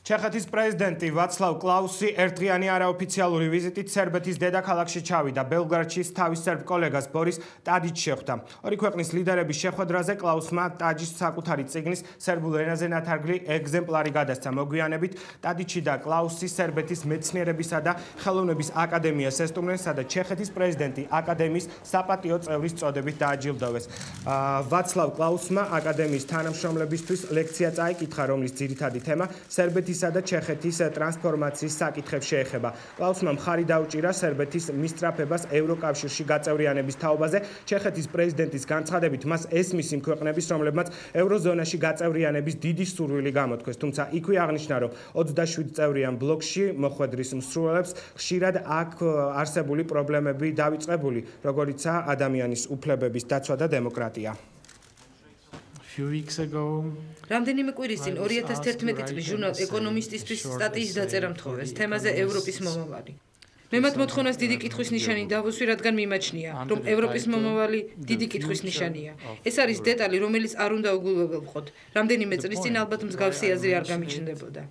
ჩეხეთის პრეზიდენტი ვაცლავ კლაუსი ერთდღიანი არაოფიციალური ვიზიტით სერბეთის დედაქალაქში ჩავიდა. ბელგრადში თავის სერბ კოლეგას ბორის ტადიჩს შეხვდა. ორი ქვეყნის ლიდერების შეხვედრაზე კლაუსმა ტადიჩს საკუთარი წიგნის სერბულ ენაზე ნათარგმნი ეგზემპლარი გადასცა. მოგვიანებით ტადიჩი და კლაუსი სერბეთის მეცნიერებისა და ხელოვნების აკადემიას ესტუმრნენ, სადაც ჩეხეთის პრეზიდენტი აკადემიის საპატიო წევრის წოდებით დააჯილდოვეს. ვაცლავ კლაუსმა აკადემიის თანამშრომლებისთვის ლექცია წაიკითხა, რომლის ძირითადი თემა სერბეთის და ჩეხეთის ტრანსფორმაციის საკითხებს შეეხება. კლაუსმა მხარი დაუჭირა სერბეთის მისწრაფებას ევროკავშირში გაწევრიანების თაობაზე. ჩეხეთის პრეზიდენტის განცხადებით მას ესმის იმ ქვეყნების, რომლებმაც ევროზონაში გაწევრიანების დიდი სურვილი გამოთქვეს. თუმცა იქვე აღნიშნა, რომ 27 წევრიან ბლოკში მოხვედრის მსურველებს ხშირად აქ არსებული პრობლემები დავიწყებული, როგორიცაა ადამიანის უფლებების დაცვა და დემოკრატია. რამდენიმე კვირის წინ 2011 წლის ჟურნალ ეკონომისტისთვის სტატიის დაწერა მთხოვეს თემაზე ევროპის მომავალი. მე მათ მოთხოვნას დიდი კითხვის ნიშანი დავუსვი, რადგან მიმაჩნია, რომ ევროპის მომავალი დიდი კითხვის ნიშანია. ეს არის დეტალი, რომელიც არ უნდა უგულვებელყოთ. რამდენიმე წლის წინ ალბათ მსგავსი აზრი არ გამიჩნდებოდა.